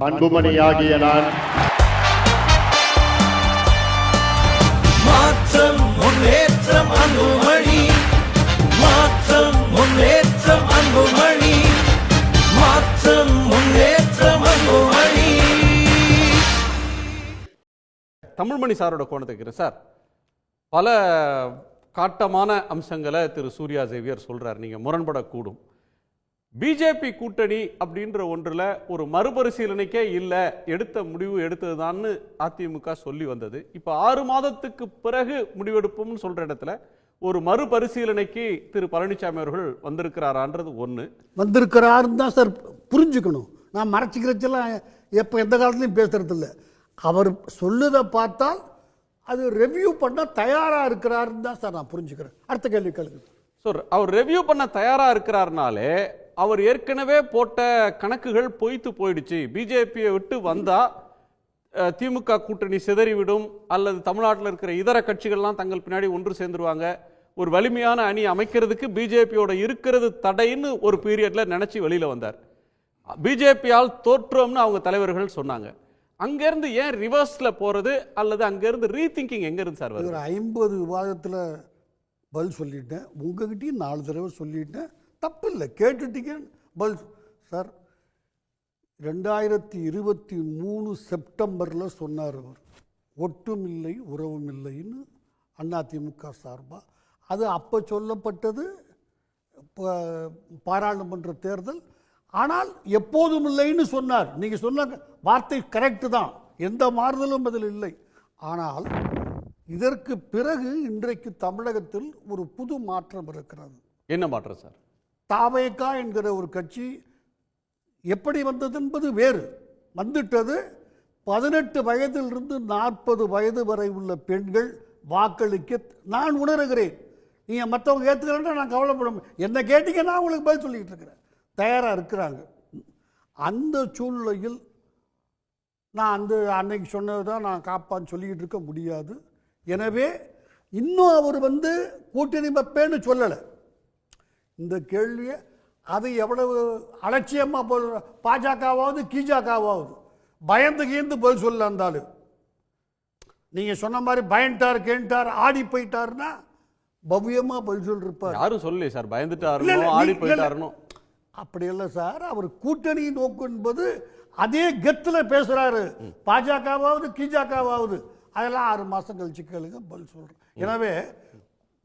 அன்புமணியாகிய நான் மாற்றம் முன்னேற்றம் அன்புமணி, மாற்றம் முன்னேற்றம் அன்புமணி, மாற்றம் முன்னேற்றம் அன்புமணி. தமிழ்மணி சாரோட கோணத்துக்கு சார் பல காட்டமான அம்சங்களை திரு சூர்யா சேவியர் சொல்றார். நீங்க முரண்படக்கூடும். பிஜேபி கூட்டணி அப்படின்ற ஒன்றில் ஒரு மறுபரிசீலனைக்கே இல்லை, எடுத்த முடிவு எடுத்ததுதான்னு அதிமுக சொல்லி வந்தது. இப்போ 6 மாதத்துக்கு பிறகு முடிவெடுப்போம்னு சொல்ற இடத்துல ஒரு மறுபரிசீலனைக்கு திரு பழனிசாமி அவர்கள் வந்திருக்கிறாரான்றது ஒன்று. வந்திருக்கிறாருன்னு தான் சார் புரிஞ்சுக்கணும். நான் மறைச்சிக்கிறச்செல்லாம் எப்போ எந்த காலத்துலையும் பேசுறது இல்லை. அவர் சொல்லுதை பார்த்தால் அது ரெவ்யூ பண்ண தயாராக இருக்கிறாருன்னு தான் சார் நான் புரிஞ்சுக்கிறேன். அடுத்த கேள்வி கேளுங்க சார். அவர் ரெவ்யூ பண்ண தயாராக இருக்கிறாருனாலே அவர் ஏற்கனவே போட்ட கணக்குகள் பொய்த்து போயிடுச்சு. பிஜேபியை விட்டு வந்தா திமுக கூட்டணி சிதறிவிடும், அல்லது தமிழ்நாட்டில் இருக்கிற இதர கட்சிகள்லாம் தங்கள் பின்னாடி ஒன்று சேர்ந்துருவாங்க, ஒரு வலிமையான அணி அமைக்கிறதுக்கு பிஜேபியோட இருக்கிறது தடைன்னு ஒரு பீரியட்ல நினைச்சு வெளியில வந்தார். பிஜேபியால் தோற்றோம்னு அவங்க தலைவர்கள் சொன்னாங்க. அங்கிருந்து ஏன் ரிவர்ஸ்ல போறது, அல்லது அங்கிருந்து ரீதிங்கிங் எங்க இருந்து சார் வருது? 50 விவாதத்தில் பதில் சொல்லிட்டேன், உங்ககிட்டயும் 4 தடவை சொல்லிட்டேன். தப்பு இல்லை, கேட்டுட்டீங்க பதில். சார் 2023 செப்டம்பரில் சொன்னார் அவர், ஒட்டும் இல்லை உறவும் இல்லைன்னு அதிமுக சார்பாக. அது அப்போ சொல்லப்பட்டது பாராளுமன்ற தேர்தல். ஆனால் எப்போதும் இல்லைன்னு சொன்னார். நீங்கள் சொன்ன வார்த்தை கரெக்டு தான், எந்த மாறுதலும் அதில் இல்லை. ஆனால் இதற்கு பிறகு இன்றைக்கு தமிழகத்தில் ஒரு புது மாற்றம் இருக்கிறது. என்ன மாற்றம் சார்? தாவேகா என்கிற ஒரு கட்சி எப்படி வந்தது என்பது வேறு. வந்துட்டது 18 வயதிலிருந்து 40 வயது வரை உள்ள பெண்கள் வாக்களிக்க நான் உணர்கிறேன். நீங்கள் மற்றவங்க ஏற்றுக்கிறேன்னா நான் கவலைப்பட, என்ன கேட்டீங்க நான் உங்களுக்கு பதில் சொல்லிக்கிட்டு இருக்கிறேன். தயாராக இருக்கிறாங்க. அந்த சூழ்நிலையில் நான் அன்னைக்கு சொன்னது தான் நான் காப்பான்னு சொல்லிக்கிட்டு இருக்க முடியாது. எனவே இன்னும் அவர் கூட்டணி வைப்பேன்னு சொல்லலை. இந்த கேள்வியை அது எவ்வளவு அலட்சியமாக பாஜகவாவது கீஜாக்காவது பயந்து கீந்து பதில் சொல்ல இருந்தாலும், நீங்கள் சொன்ன மாதிரி பயன்ட்டார் கேட்டார் ஆடி போயிட்டாருன்னா பவ்யமா பதில் சொல்லிருப்பார். யாரும் சொல்லி சார் பயந்துட்டாரு ஆடி போயிட்டாருன்னு. அப்படி இல்லை சார், அவர் கூட்டணி நோக்கு என்பது அதே கெத்தில் பேசுறாரு. பாஜகவாவது கீஜாக்காவது அதெல்லாம் 6 மாதம் கழிச்சு கேளுங்க பதில் சொல்கிறேன். எனவே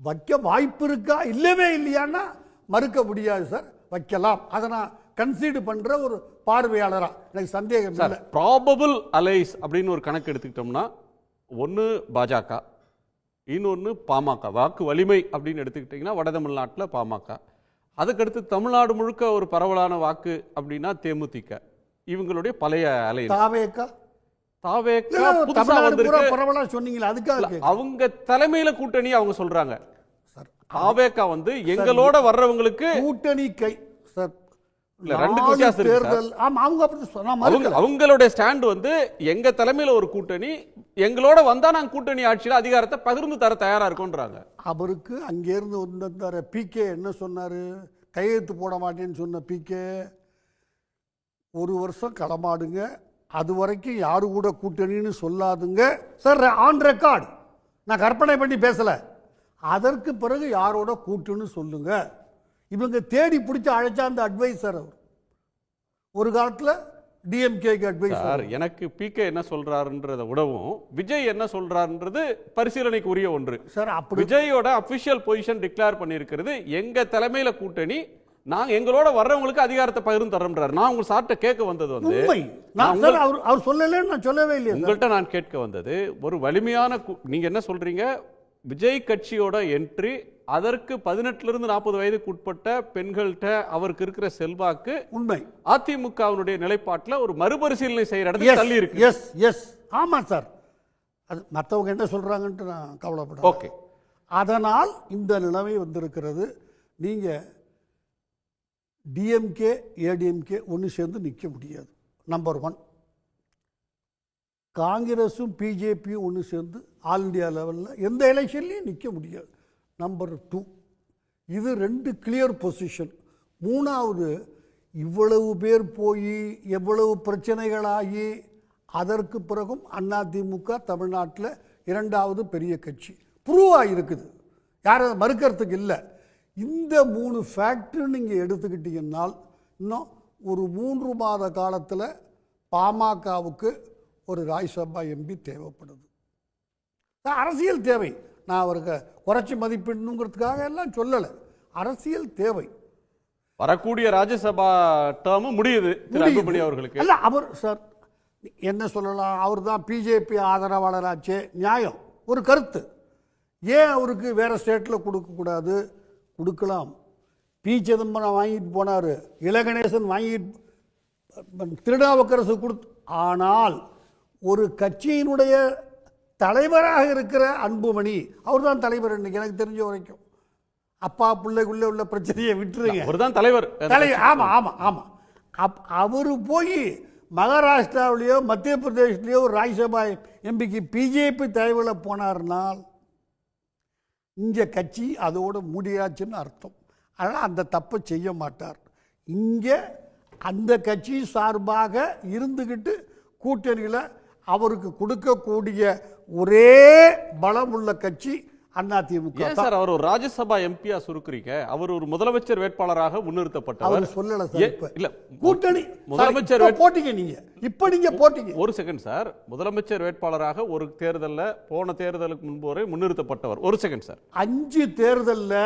வைக்க வாய்ப்பு இருக்கா இல்லவே இல்லையான்னா மறுக்க முடியாது சார், வைக்கலாம். அதை நான் கன்சீடு பண்ற ஒரு பார்வையாளரா எனக்கு சந்தேகம் இல்லை. ப்ராபபிள் அலைஸ் அப்படின்னு ஒரு கணக்கு எடுத்துக்கிட்டோம்னா, ஒன்று பாஜக, இன்னொன்று பாமக. வாக்கு வலிமை அப்படின்னு எடுத்துக்கிட்டிங்கன்னா வட தமிழ்நாட்டில் பாமக, அதுக்கடுத்து தமிழ்நாடு முழுக்க ஒரு பரவலான வாக்கு அப்படின்னா தேமுதிக. இவங்களுடைய பழைய அலையன்ஸ். பரவலா சொன்னீங்களா? அதுக்காக அவங்க தலைமையில கூட்டணி அவங்க சொல்றாங்க. தாவேகா எங்களோட வர்றவங்களுக்கு கூட்டணி கை சார். அவங்களுடைய ஸ்டாண்ட் எங்க தலைமையில ஒரு கூட்டணி, எங்களோட வந்தா நாங்க கூட்டணி ஆட்சியில அதிகாரத்தை பகிர்ந்து தர தயாரா இருக்கோன்றாங்க. அவருக்கு அங்கிருந்து வந்தார பிகே என்ன சொன்னாரு? கையெழுத்து போட மாட்டேன்னு சொன்ன பிகே 1 வருஷம் களமாடுங்க, அது வரைக்கும் யாரு கூட கூட்டணின்னு சொல்லாதுங்க சார். ஆன் ரெக்கார்டு, நான் கற்பனை பண்ணி பேசல. அதற்கு பிறகு யாரோட கூட்டுன்னு சொல்லுங்க. இவங்க தேடி பிடிச்சி அழைச்சா அந்த அட்வைசர் அவர் ஒரு காலத்தில் டிஎம்கேக்கு அட்வைசர். எனக்கு பிகே என்ன சொல்றாருன்றத விடவும் விஜய் என்ன சொல்றாருன்றது பரிசீலனைக்கு உரிய ஒன்று சார். அப்படி விஜயோட அபிஷியல் பொசிஷன் டிக்ளேர் பண்ணியிருக்கிறது, எங்க தலைமையில கூட்டணி, நாங்க எங்களோட வர்றவங்களுக்கு அதிகாரத்தை பகிர்ந்து தரோம்ன்றாரு. நான் உங்க சார்ட்ட கேட்க வந்தது அவர் சொல்லல, நான் சொல்லவே இல்லை. உங்கள்கிட்ட நான் கேட்க வந்தது ஒரு வலிமையான, நீங்க என்ன சொல்றீங்க, விஜய் கட்சியோட என்ட்ரி, அதற்கு 18 இருந்து 40 வயதுக்கு உட்பட்ட பெண்கள்கிட்ட அவருக்கு இருக்கிற செல்வாக்கு உண்மை. அதிமுகவினுடைய நிலைப்பாட்டில் ஒரு மறுபரிசீலனை செய்யற இடத்துல தள்ளி இருக்கு. எஸ் எஸ் ஆமா சார். அது மற்றவங்க என்ன சொல்றாங்கன்ட்டு நான் கவலைப்பட. ஓகே. அதனால் இந்த நிலைமை வந்திருக்கிறது. நீங்க டிஎம்கே ஏடிஎம்கே ஒன்று சேர்ந்து நிற்க முடியாது. நம்பர் 1. காங்கிரஸும் பிஜேபியும் ஒன்று சேர்ந்து ஆல் இண்டியா லெவலில் எந்த எலெக்ஷன்லையும் நிற்க முடியாது. நம்பர் 2, இது 2 கிளியர் பொசிஷன். 3வது, இவ்வளவு பேர் போய் எவ்வளவு பிரச்சனைகளாகி அதற்கு பிறகும் அதிமுக தமிழ்நாட்டில் 2வது பெரிய கட்சி ப்ரூவாக இருக்குது. யாரும் மறுக்கிறதுக்கு இல்லை. இந்த 3 ஃபேக்டர் நீங்கள் எடுத்துக்கிட்டீங்கன்னால் இன்னும் ஒரு 3 மாத காலத்தில் பாமகவுக்கு ஒரு ராஜ்யசபா எம்பி தேவைப்படுது. அரசியல் தேவை. நான் அவருக்கு குறைச்சி மதிப்பிடணுங்கிறதுக்காக எல்லாம் சொல்லலை. அரசியல் தேவை. வரக்கூடிய ராஜ்யசபா டேர்ம் முடியுது திரு அன்புமணி அவர்களுக்கு. அல்ல அவர் சார் என்ன சொல்லலாம், அவர் தான் பிஜேபி ஆதரவாளராச்சே, நியாயம், ஒரு கருத்து. ஏன் அவருக்கு வேற ஸ்டேட்டில் கொடுக்கக்கூடாது? கொடுக்கலாம். பி சிதம்பரம் வாங்கிட்டு போனார், இலகணேசன் வாங்கிட்டு, திருநாவுக்கரசு கொடுத்து. ஆனால் ஒரு கட்சியினுடைய தலைவராக இருக்கிற அன்புமணி, அவர் தான் தலைவர். இன்னைக்கு எனக்கு தெரிஞ்ச வரைக்கும் அப்பா பிள்ளைக்குள்ள உள்ள பிரச்சனையை விட்டுருங்க, அவர் தான் தலைவர். ஆமாம் ஆமாம் ஆமாம். அவர் போய் மகாராஷ்டிராவிலேயோ மத்திய பிரதேசத்துலேயோ ஒரு ராஜ்யசபா எம்பிக்கு பிஜேபி தலைவரில் போனார்னால் இங்கே கட்சி அதோடு முடியாச்சுன்னு அர்த்தம். அதனால் அந்த தப்பை செய்ய மாட்டார். இங்கே அந்த கட்சி சார்பாக இருந்துக்கிட்டு கூட்டணியில் அவருக்கு கொடுக்கக்கூடிய ஒரே பலம் உள்ள கட்சி அதிமுக. சார் அவர் ஒரு ராஜ்யசபா எம்பியா சுருக்குறீங்க. அவர் ஒரு முதலமைச்சர் வேட்பாளராக முன்னிறுத்தப்பட்டவர். சொல்லல சார். இல்ல கூட்டணி முதலமைச்சர் போட்டீங்க நீங்க. இப்ப நீங்க போட்டீங்க. ஒரு செகண்ட் சார். முதலமைச்சர் வேட்பாளராக ஒரு தேர்தல்ல போன தேர்தலுக்கு முன்பு வரை முன்னிறுத்தப்பட்டவர். ஒரு செகண்ட் சார். 5 தேர்தல்ல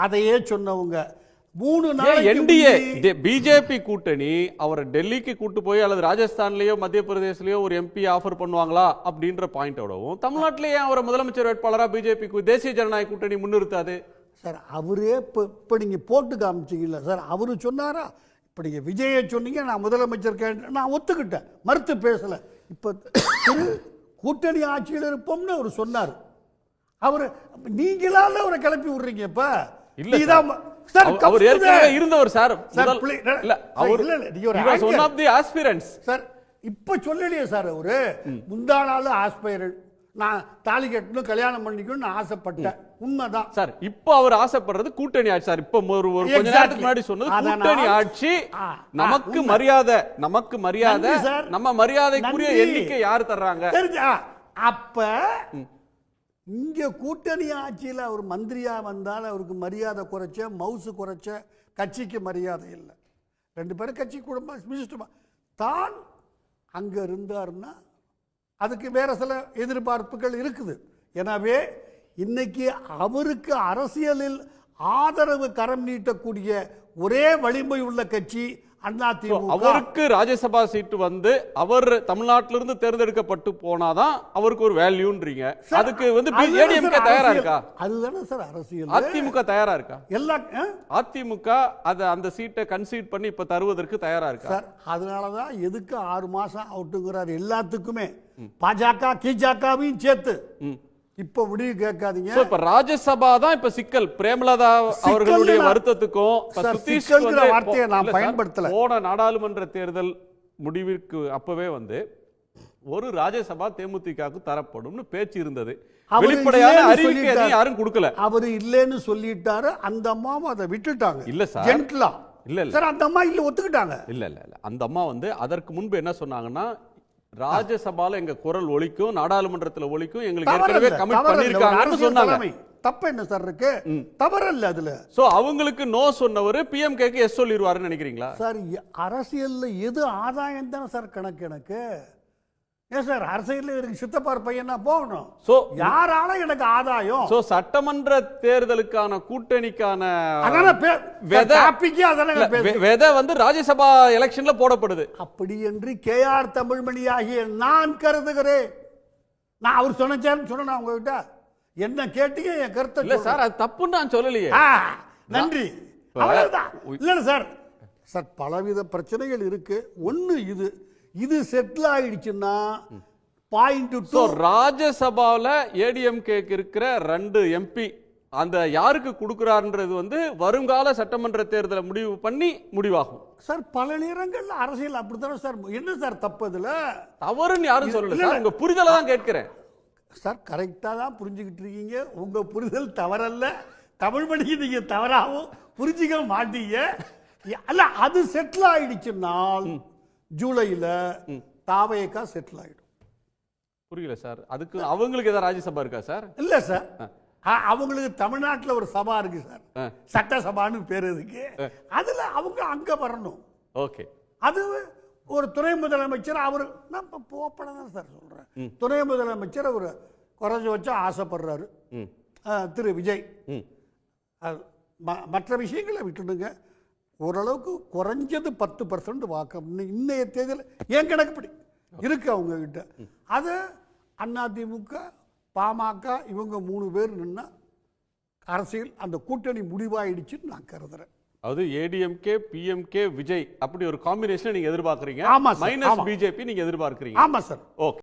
அதையே சொன்னவங்க 3 நாள் என்டிஏ பிஜேபி கூட்டணி அவரை டெல்லிக்கு கூட்டு போய் அல்லது ராஜஸ்தான்லயோ மத்திய பிரதேசலயோ ஒரு எம்பி ஆஃபர் பண்ணுவாங்களா அப்படின்ற பாயிண்டோடவும் தமிழ்நாட்டிலேயே அவரை முதலமைச்சர் வேட்பாளரா பிஜேபி தேசிய ஜனநாயக கூட்டணி முன்னிறுத்தாது சார். அவரே இப்போ நீங்க போட்டு காமிச்சிங்கல்ல சார். அவரு சொன்னாரா? இப்போ நீங்க விஜயை சொன்னீங்க, நான் முதலமைச்சர் கேட்டேன், நான் ஒத்துக்கிட்டேன், மறுத்து பேசல. இப்போ கூட்டணி ஆட்சியில் இருப்போம்னு அவர் சொன்னார். அவர் நீங்களால அவரை கிளப்பி விடுறீங்க. இப்ப இல்ல அவர் ஏற்கனவே இருந்தவர் சார். இல்ல அவர் one of the aspirants sir. இப்ப சொல்லலையே சார். அவரு முந்தா நாள் ஆஸ்பைரண்ட், நான் தாலி கட்டணும் கல்யாணம் பண்ணிக்கணும்னு ஆசைப்பட்டேன். உண்மைதான் சார். இப்ப அவர் ஆசைப்படுறது கூட்டணி ஆட்சி சார். இப்ப ஒரு கொஞ்ச நேரத்துக்கு முன்னாடி சொன்னது கூட்டணி ஆட்சி. நமக்கு மரியாதை, நமக்கு மரியாதை, நம்ம மரியாதைக்குரிய எண்ணிக்கை யாரு தர்றாங்க? அப்ப இங்க கூட்டணி ஆட்சியில் அவர் மந்திரியா வந்தால் அவருக்கு மரியாதை குறைச்ச, மவுசு குறைச்ச, கட்சிக்கு மரியாதை இல்லை. 2 பேரும் கட்சி குடும்பம் தான் அங்க இருந்தார்னா அதுக்கு வேற சில எதிர்பார்ப்புகள் இருக்குது. எனவே இன்னைக்கு அவருக்கு அரசியலில் ஆதரவு கரம் நீட்டக்கூடிய ஒரே வலிமை உள்ள கட்சி அதிமுக. அவருக்கு ராஜ்யசபா சீட்டு வந்து அவர் தமிழ்நாட்டிலிருந்து தேர்ந்தெடுக்கப்பட்டு போனாதான் அவருக்கு ஒரு வேல்யூன்றீங்க. அதுக்கு வந்து ஏடிஎம்கே தயாரா இருக்கா? அதுதானே சார் அரசியல். அதிமுக தயாரா இருக்கா? எல்லாம் அதிமுக அந்த சீட்டை கன்சீட் பண்ணி இப்ப தருவதற்கு தயாரா இருக்கா சார்? அதனாலதான் எதுக்கு 6 மாசம் அவுட்டுங்கிறார் எல்லாத்துக்குமே, பாஜக கிஜாக்காவையும் சேர்த்து. இப்ப முடிவு கேட்காதீங்க. இப்ப ராஜ்யசபா தான் இப்ப சிக்கல். பிரேமலதா அவர்களுடைய வருத்தத்துக்கும் வார்த்தையை நான் பயன்படுத்தல. போன நாடாளுமன்ற தேர்தல் முடிவிற்கு அப்பவே வந்து ஒரு ராஜ்யசபா தேமுதிகவுக்கு தரப்படும்னு பேச்சு இருந்தது. வெளிப்படையான அறிவிக்கை யாரும் கொடுக்கல. அவரு இல்லன்னு சொல்லிட்டாரு. அந்த அம்மாவும் அதை விட்டுட்டாங்க. இல்ல சார், ஜென்ட்லா இல்ல சார். அந்த அம்மா இல்ல ஒத்துக்கிட்டாங்க. இல்ல இல்ல இல்ல அந்த அம்மா வந்து அதற்கு முன்பு என்ன சொன்னாங்கன்னா, ராஜ்யசபால எங்க குரல் ஒலிக்கும், நாடாளுமன்றத்தில் ஒலிக்கும், எங்களுக்கு ஏற்கனவே கமிட் பண்ணிருக்காங்கன்னு சொன்னாங்க. தப்பு என்ன சார் இருக்கு? தவறல்ல அதுல. சோ அவங்களுக்கு நோ சொன்னவர் பிஎம்கேக்கு எஸ் சொல்லிடுவாருன்னு நினைக்கிறீங்களா சார்? அரசியல்ல எது ஆதாயம் தான் சார் கணக்கு. எனக்கு ஏன் சார் அரசியல் இருக்கு சித்தப்பார் பையனா போகணும். சோ யாரால எனக்கு ஆதாயம்? சோ சட்டமன்ற தேர்தலுக்கான கூட்டணிக்கான விதை வந்து ராஜ்யசபா எலெக்ஷன்ல போடப்படுது. அப்படி என்று KR தமிழ்மணி ஆகிய நான் கருதுகிறேன். நான் அவர் சொன்னேன்னு சொன்ன உங்ககிட்ட என்ன கேட்டீங்க? என் கருத்தை இல்ல சார், அது தப்புன்னு நான் சொல்லலையே. நன்றி. இல்ல சார், சார் பலவித பிரச்சனைகள் இருக்கு. ஒண்ணு இது செட்டில் ஆயிடுச்சுன்னா ராஜ்யசபாவில் ஏடிஎம்கே இருக்கிற 2 எம்பி அந்த யாருக்கு கொடுக்கிறார்ன்றது வந்து வருங்கால சட்டமன்ற தேர்தலை முடிவு பண்ணி முடிவாகும் சார். பல நேரங்கள்ல அரசியல் அப்படித்தானே சார். என்ன சார் தப்பு? அதுல தவறுன்னு யாரும் சொல்லல சார். உங்க புரிதலை தான் கேட்கிறேன் சார். கரெக்டா தான் புரிஞ்சுக்கிட்டு இருக்கீங்க. உங்க புரிதல் தவறல்ல. தமிழ்மொழிக்கு நீங்க தவறாகவும் புரிஞ்சுக்க மாட்டீங்க. அல்ல அது செட்டில் ஆயிடுச்சுன்னால் ஜூலையில் தாவேகா செட்டில் ஆயிடும். புரியல சார். அதுக்கு அவங்களுக்கு ஏதாவது ராஜ்யசபா இருக்கா சார்? இல்ல சார், அவங்களுக்கு தமிழ்நாட்டில் ஒரு சபா இருக்கு சார், சட்டசபான்னு பேர் இருக்கு. அதுல அவங்க அங்க வரணும். ஓகே. அது ஒரு துணை முதலமைச்சர், அவர் நம்ம போப்பட தான் சார் சொல்றேன், துணை முதலமைச்சர் அவர் குறைஞ்ச வச்சா ஆசைப்படுறாரு திரு விஜய். மற்ற விஷயங்களை விட்டுடுங்க, ஓரளவுக்கு குறைஞ்சது 10% வாக்கம் இன்னைய தேர்தல் என் கணக்குப்படி இருக்கு அவங்க கிட்ட. அது அதிமுக பாமக இவங்க 3 பேர் நின்னா அரசியல் அந்த கூட்டணி முடிவாயிடுச்சுன்னு நான் கருதுறேன். அது ஏடிஎம்கே பிஎம்கே விஜய் அப்படி ஒரு காம்பினேஷன் நீங்க எதிர்பார்க்கறீங்க. ஆமா சார். மைனஸ் பிஜேபி நீங்க எதிர்பார்க்கறீங்க. ஆமா சார். ஓகே.